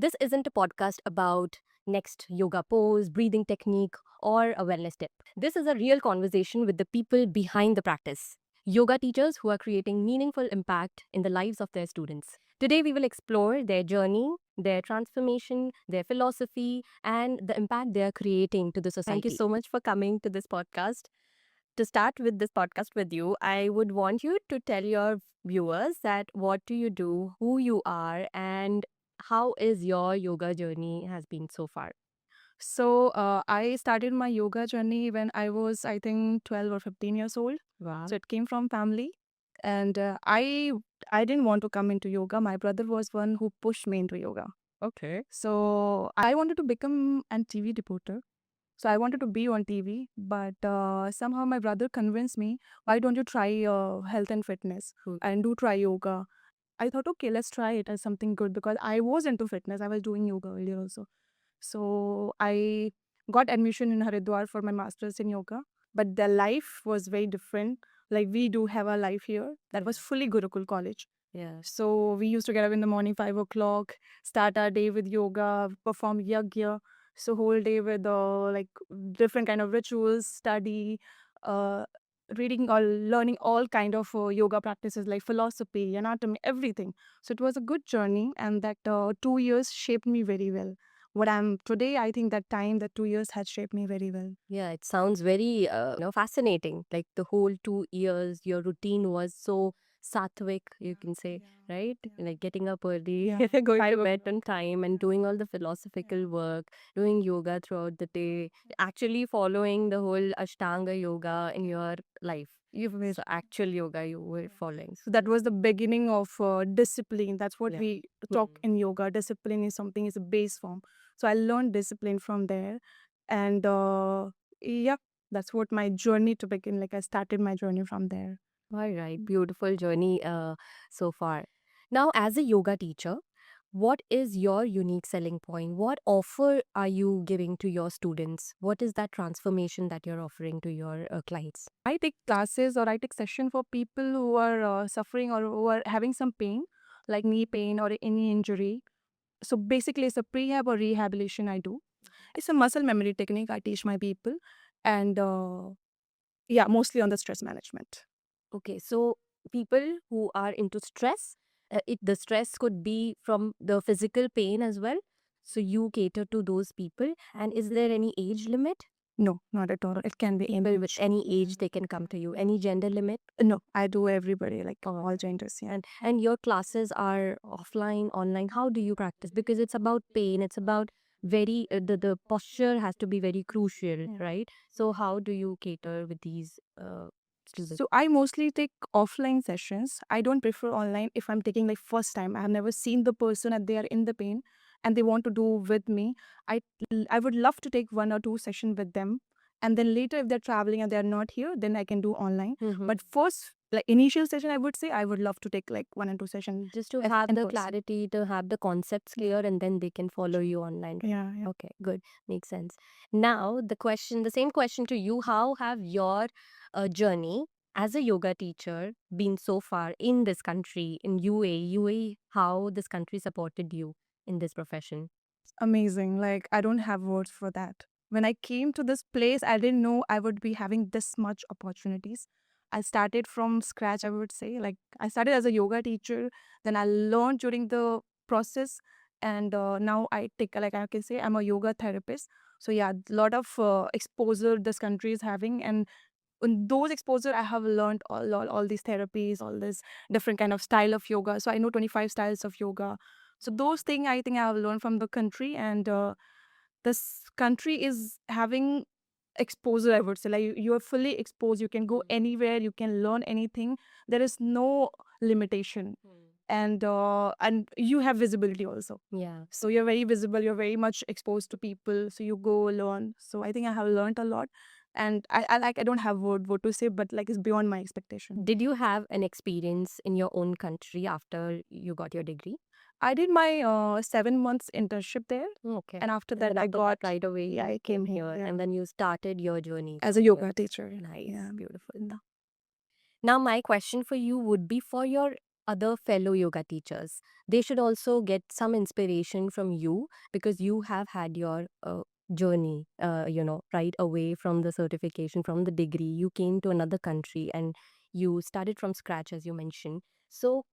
This isn't a podcast about next yoga pose, breathing technique, or a wellness tip. This is a real conversation with the people behind the practice. Yoga teachers who are creating meaningful impact in the lives of their students. Today, we will explore their journey, their transformation, their philosophy, and the impact they are creating to the society. Thank you so much for coming to this podcast. To start with this podcast with you, I would want you to tell your viewers that what do you do, who you are, and how is your yoga journey has been so far. I started my yoga journey when I was, I think, 12 or 15 years old. Wow. So it came from family, and I didn't want to come into yoga. My brother was one who pushed me into yoga. Okay. So I wanted to become an TV reporter. So I wanted to be on TV, but somehow my brother convinced me, why don't you try health and fitness and do try yoga? I thought, okay, let's try it as something good because I was into fitness. I was doing yoga earlier also. So I got admission in Haridwar for my master's in yoga, but the life was very different. Like we do have a life here that was fully Gurukul college. Yeah. So we used to get up in the morning, 5 o'clock, start our day with yoga, perform yagya. So whole day with like different kind of rituals, study, uh, reading or learning all kind of yoga practices like philosophy, anatomy, everything. So it was a good journey, and that 2 years shaped me very well. What I'm today, I think that time, that 2 years had shaped me very well. Yeah, it sounds very fascinating. Like the whole 2 years, your routine was so sattvic, you can say, right? Like getting up early, Yeah. going to Five bed on o'clock. time, and doing all the philosophical work, doing yoga throughout the day, actually following the whole Ashtanga yoga in your life. You've made So, actual yoga you were following. So that was the beginning of discipline. That's what Yeah. we talk in yoga. Discipline is something, is a base form. So I learned discipline from there. And yeah, that's what my journey to begin. Like I started my journey from there. All right, beautiful journey so far. Now, as a yoga teacher, what is your unique selling point? What offer are you giving to your students? What is that transformation that you're offering to your clients? I take classes or I take session for people who are suffering or who are having some pain, like knee pain or any injury. So basically, it's a prehab or rehabilitation I do. It's a muscle memory technique I teach my people. And yeah, mostly on the stress management. Okay, so people who are into stress, the stress could be from the physical pain as well. So you cater to those people. And is there any age limit? No, not at all. It can be any People with age. any age, they can come to you. Any gender limit? No, I do everybody, like Oh, all genders. Yeah. and your classes are offline, online. How do you practice? Because it's about pain. It's about very the posture has to be very crucial, Yeah. right? So how do you cater with these students? So I mostly take offline sessions. I don't prefer online if I'm taking like first time. I have never seen the person and they are in the pain and they want to do with me. I I would love to take 1 or 2 sessions with them. And then later if they're traveling and they're not here, then I can do online. Mhm. But first, like initial session, I would say I would love to take like 1 or 2 sessions Just to as have in the person. clarity, to have the concepts clear, and then they can follow you online. Yeah, yeah. Okay, good. Makes sense. Now, the same question to you. How have your journey as a yoga teacher been so far in this country, in UAE, how this country supported you in this profession? Amazing. Like, I don't have words for that. When I came to this place, I didn't know I would be having this much opportunities. I started from scratch, I would say. Like, I started as a yoga teacher, then I learned during the process, and now I take, like, I can say I'm a yoga therapist. So, yeah, a lot of exposure this country is having, and in those exposure, I have learned all these therapies, all this different kind of style of yoga. So, I know 25 styles of yoga. So those things I think I have learned from the country, and this country is having exposure. I would say like you are fully exposed. You can go anywhere. You can learn anything. There is no limitation, and you have visibility also. Yeah. So you're very visible. You're very much exposed to people. So you go learn. So I think I have learned a lot, and I don't have word to say, but like it's beyond my expectation. Did you have an experience in your own country after you got your degree? I did my 7 months internship there. Okay. And after And that, then I after that, got, right away, yeah, you I came came here, here yeah, and then you started your journey as a here. yoga teacher. Nice, Yeah. beautiful. Now, my question for you would be for your other fellow yoga teachers. They should also get some inspiration from you because you have had your journey, right away from the certification, from the degree. You came to another country and you started from scratch, as you mentioned. So,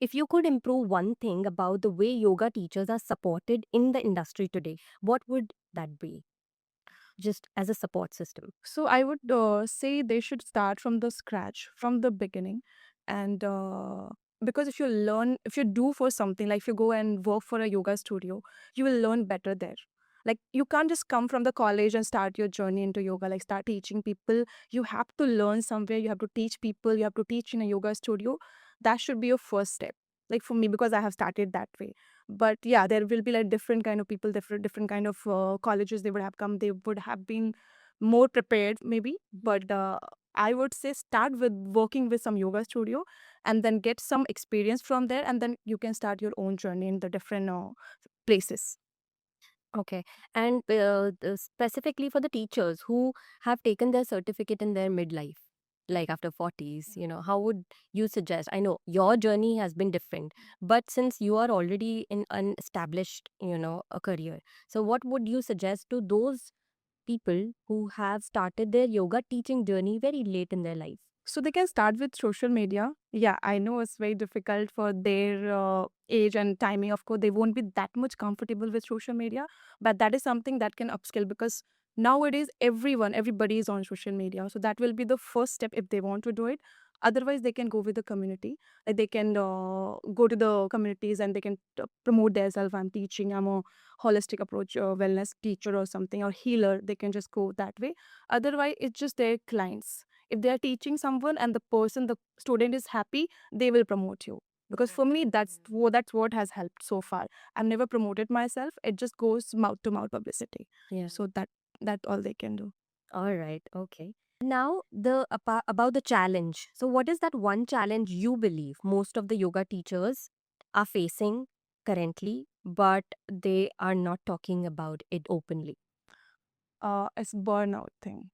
if you could improve one thing about the way yoga teachers are supported in the industry today, what would that be? Just as a support system. So I would say they should start from the scratch, from the beginning. And because if you do for something, like if you go and work for a yoga studio, you will learn better there. Like you can't just come from the college and start your journey into yoga, like start teaching people. You have to learn somewhere, you have to teach people, you have to teach in a yoga studio. That should be your first step. Like for me, because I have started that way. But yeah, there will be like different kind of people, different kind of colleges they would have come. They would have been more prepared maybe, but I would say start with working with some yoga studio and then get some experience from there, and then you can start your own journey in the different places. Okay. And specifically for the teachers who have taken their certificate in their midlife, like after 40s, how would you suggest? I know your journey has been different, but since you are already in an established, a career, so what would you suggest to those people who have started their yoga teaching journey very late in their life? So they can start with social media. Yeah, I know it's very difficult for their age and timing. Of course, they won't be that much comfortable with social media, but that is something that can upskill, because nowadays everybody is on social media. So that will be the first step if they want to do it. Otherwise, they can go with the community. Like they can go to the communities and they can promote themselves. I'm teaching. I'm a holistic approach wellness teacher or something, or healer. They can just go that way. Otherwise, it's just their clients. If they are teaching someone and the student is happy, they will promote you. Because for me, that's what has helped so far. I've never promoted myself. It just goes mouth to mouth publicity. Yeah. So that all they can do. All right. Okay. Now, about the challenge. So, what is that one challenge you believe most of the yoga teachers are facing currently, but they are not talking about it openly? It's burnout thing.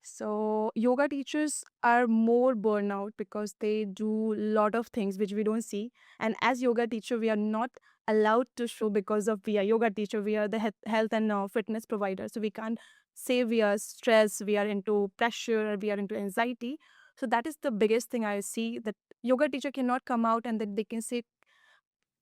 So yoga teachers are more burnout because they do a lot of things which we don't see. And as yoga teacher, we are not allowed to show, because of we are yoga teacher, we are the health and fitness provider. So we can't say we are stressed, we are into pressure, we are into anxiety. So that is the biggest thing I see, that yoga teacher cannot come out and that they can say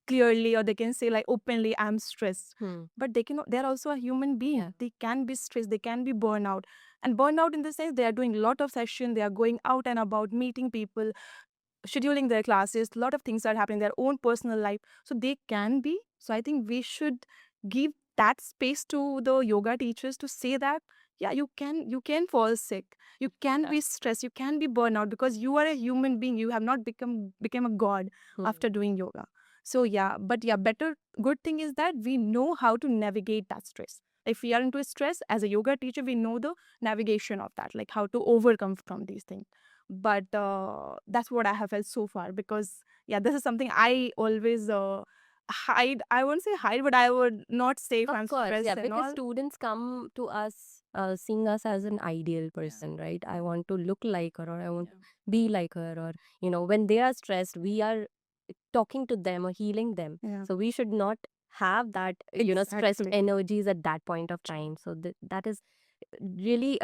clearly, or they can say like openly, I'm stressed. Hmm. But they're also a human being. Yeah. They can be stressed, they can be burnout. And burnout in the sense they are doing a lot of session, they are going out and about, meeting people, scheduling their classes, a lot of things are happening in their own personal life. So they can be. So I think we should give that space to the yoga teachers to say that, yeah, you can fall sick, you can be stressed, you can be burnout, because you are a human being. You have not become a god Hmm. after doing yoga. So yeah, but yeah, better good thing is that we know how to navigate that stress. If we are into stress as a yoga teacher, we know the navigation of that, like how to overcome from these things. But that's what I have felt so far, because yeah, this is something I always hide. I won't say hide, but I would not say if Of I'm course, yeah, stressed and because all. students come to us seeing us as an ideal person, right? I want to look like her, or I want to be like her, or, when they are stressed, we are talking to them or healing them. Yeah, So we should not have that, stressed exactly. energies at that point of time. So that is really,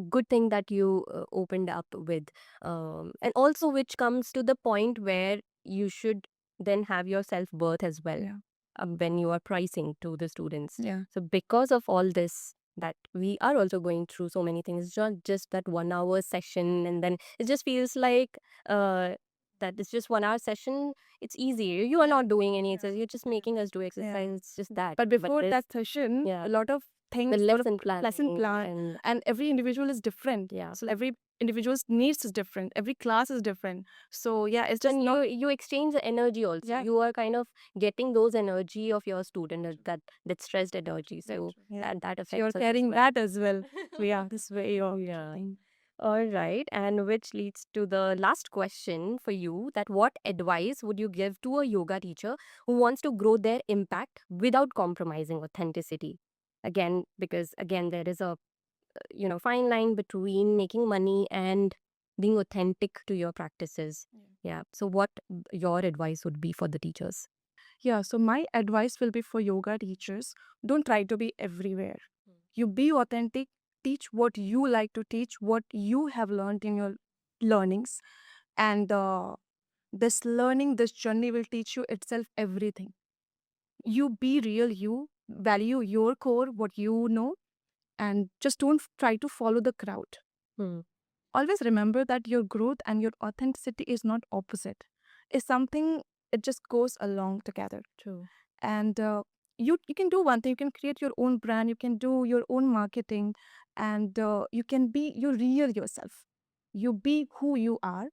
good thing that you opened up with. And also which comes to the point where you should then have your self-worth as well, Yeah, when you are pricing to the students. yeah, So because of all this, that we are also going through so many things, it's not just that 1 hour session, and then it just feels like uh, that it's just 1 hour session. It's easy. You are not doing any exercise. You're just making us do yeah. exercise. It's just that. But But before this, that session, yeah, a lot of the things, a lot of lesson lesson planning plan, and and every individual is different. yeah. So every individual's needs is different. Every class is different. So yeah, it's So just not. you exchange the energy also. Yeah, You are kind of getting those energy of your student, that stressed energy. very So true. Yeah. that So you're affects us as carrying well. that as well. So yeah, this way of Yeah. thing. All right. And which leads to the last question for you, that what advice would you give to a yoga teacher who wants to grow their impact without compromising authenticity? Again, because again, there is a, fine line between making money and being authentic to your practices. Yeah. So, what your advice would be for the teachers? Yeah, so my advice will be for yoga teachers, don't try to be everywhere. You be authentic, teach what you like to teach, what you have learned in your learnings. And this learning, this journey will teach you itself everything. You be real, you value your core, what you know, and just don't try to follow the crowd. Hmm. Always remember that your growth and your authenticity is not opposite. It's something, it just goes along together. True. And you can do one thing, you can create your own brand, you can do your own marketing, and you can be your real yourself. You be who you are,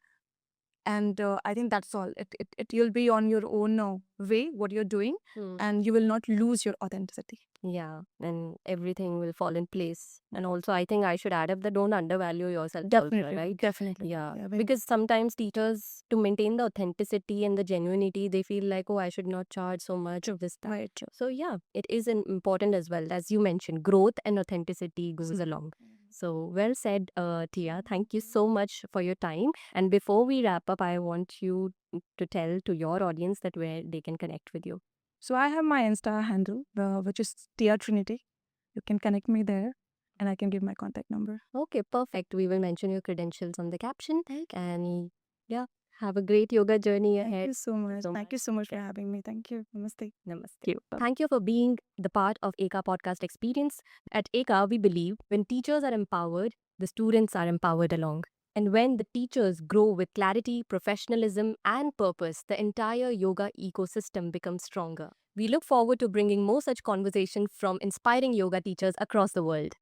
and I think that's all. It you'll be on your own way what you're doing, Hmm. and you will not lose your authenticity. Yeah, and everything will fall in place. And also, I think I should add up that don't undervalue yourself, also, Definitely, right? definitely. Yeah, Yeah, very- because sometimes teachers, to maintain the authenticity and the genuinity, they feel like, oh, I should not charge so much of this, that. very true. So, yeah, it is important as well. As you mentioned, growth and authenticity goes along. So, well said, Tia. Thank you so much for your time. And before we wrap up, I want you to tell to your audience that where they can connect with you. So I have my Insta handle, which is Tia Trinity. You can connect me there, and I can give my contact number. Okay, perfect. We will mention your credentials on the caption. And yeah, have a great yoga journey Thank ahead. you so much. Thank you so much for Yeah. having me. Thank you. Namaste. Namaste. Thank you for being the part of EKA podcast experience. At EKA, we believe when teachers are empowered, the students are empowered along. And when the teachers grow with clarity, professionalism, and purpose, the entire yoga ecosystem becomes stronger. We look forward to bringing more such conversations from inspiring yoga teachers across the world.